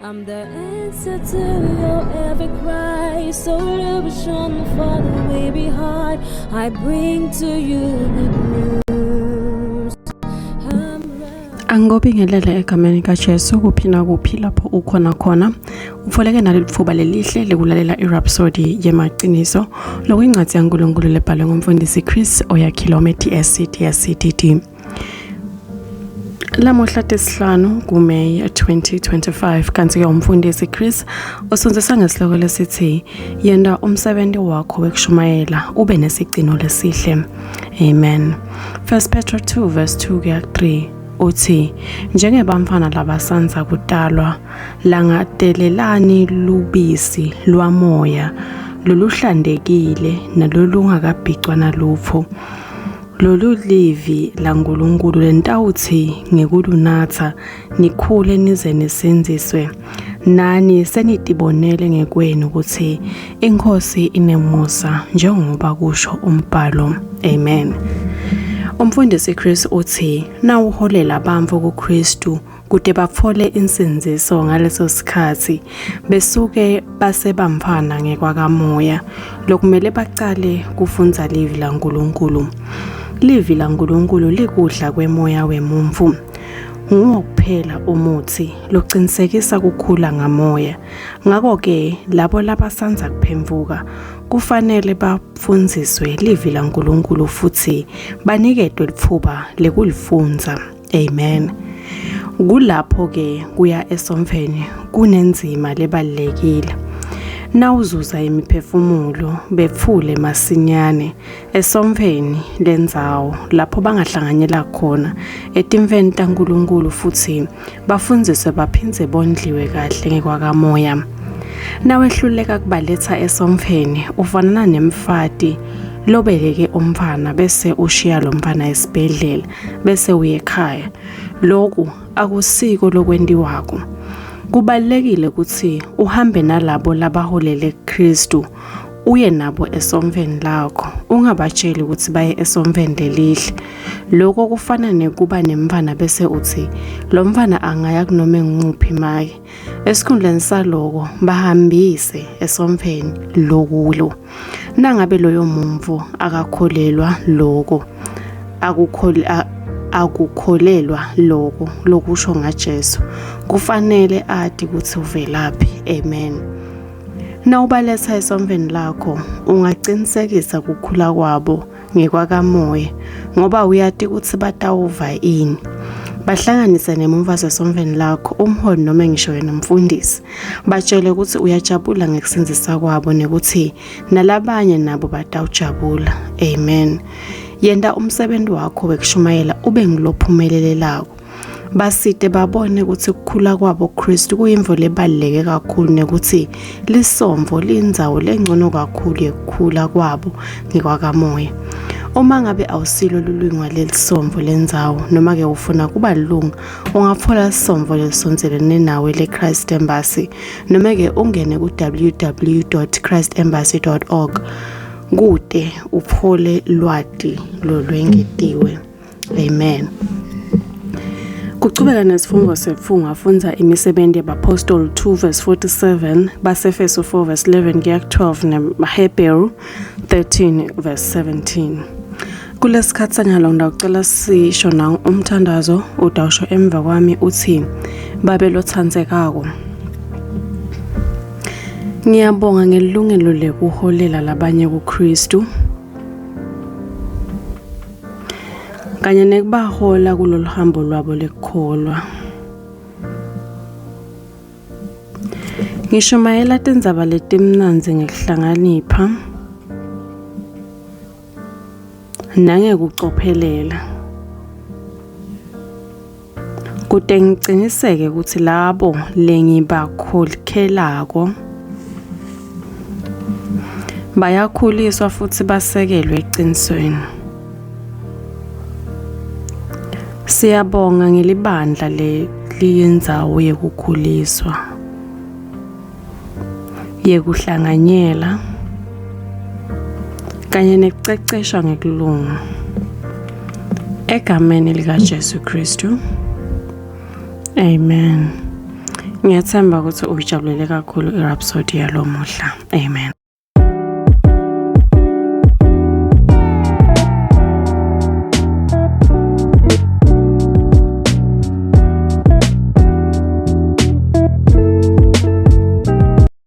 I'm the answer to your every cry. So illusion for the way behind. I bring to you good news. Angobingelele egameni kaJesu kuphina kuphi lapho ukhona khona. Ufoleke naleli thuba lelihle lekulalela iRhapsody yemaqiniso lokwincwadi yaNkulunkulu lebhalwe ngumfundisi Chris oyakhilome DSCDD. Lamuhla tesihlanu kuMeyi 2025 kanti ke umfundisi Chris osondzisa ngesihloko lesithi yenda umsebenzi wakho wekushumayela ube nesigcino lesihle. Amen. 1 Peter 2 verse 2-3 uthi njengebamfana labasanza kudalwa langadelelani lubisi lwamoya loluhlandekile nalolungakabhicwa nalutho lolu livi laNkulunkulu lentawuthi ngekulunatha nikhule nize nisenziswe nani senitibonele ngekwenu ukuthi inkosi inemusa njengoba kusho umbhalo. Amen. Umfundisi Chris uthi nawuholela abamvu kuKristu kude baphole insinziso ngaleso sikhathi besuke basebamfana ngekwakamoya lokumele bacale kufunza livi laNkulunkulu. Livi laNkulunkulu likudla kwemoya wemumvu. Ngokuphela umuthi loqinisekisa kukhula ngamoya. Ngakho ke labo labasanza kuphemvuka kufanele bafundziswe livi laNkulunkulu futhi banikedwe lithuba lekulifunza. Amen. Kulapho ke kuya esomfeni kunenzima lebalekile. Nawuzuza imiphefumulo befule masinyane esomfeni lendzawo lapho bangahlanganyela khona etimfeni taNkulunkulu futhi bafundziswe baphindze bondliwe kahle ngekwakamoya. Nawehluleka kubaletha esomfeni ufanana nemfati lobeleke umfana bese ushiya lo mfana esibhedlela bese uye ekhaya. Lokhu akusiko lokwendiwako. Kubalekile ukuthi uhambe nalabo labaholele kuKristu uye nabo esomfeni lakho ungabatsheli ukuthi baye esomfeni lelihle. Lokho kufana nekuba nemfana bese uthi lo mfana angaya kunoma nguphi maye esikhundleni saloko bahambise esomfeni lokulo. Nangabe loyo mumvu akakholelwa lokho akukholelwa lokho lokusho ngaJesu kufanele adi ukuthi uvelaphi. Amen. Nawubaletha esomfeni lakho ungaqinisekisa ukukhula kwabo ngekwakamoya ngoba uyati ukuthi batawuva ini. Bahlanganise nemumva esomfeni lakho umholi noma ngisho wena mfundisi batshele ukuthi uyajabula ngekusinzisa kwabo nekuthi nalabanye nabo batawujabula. Amen. Yenda umsebenzi wakho wekushumayela ube ngilophumelelelako. Basite babone ukuthi ukukhula kwabo kuKristu kuyimvo lebaluleke kakhulu nekuthi lisomvo lindzawo lengcono kakhulu yokukhula kwabo ngekwakamoya. Uma ngabe awusilo lulwingwa lelisomvo lendzawo noma ke ufuna kuba lilunga ungaphola isomvo lesonzelene nawe leChrist Embassy noma ke ungene ku www.christembassy.org kude uphole lwadi lolwengetiwe. Amen. Kuchubeka nesifungo sefunga imisebenzi yabaPostoli 2 verse 47 baseFeso 4 verse 11 kuya 12 neHebrew 13 verse 17. Kulesikhathi sanyalo ucela sisho na umthandazo udawusho emva kwami uthi babe lothandzekako. Ngiyabonga ngelungelo lekuholela labanye kuKristu kanye nekubahola kulolu hambo lwabo lekukholwa. Ngishumayela tindzaba letimnanzi ngekuhlanganipha nangekucophelela kude ngiciniseke ukuthi labo lengibakholelako bayakhuliswa futhi basekelwe eqinisweni. Siyabonga ngelibandla liyindzawo yekukhuliswa yekuhlanganyela kanye nekuceceshwa ngekulunga egameni likaJesu Kristu. Amen. Ngiyathemba ukuthi uyijabulele kakhulu i-Rhapsody yalo muhla. Amen.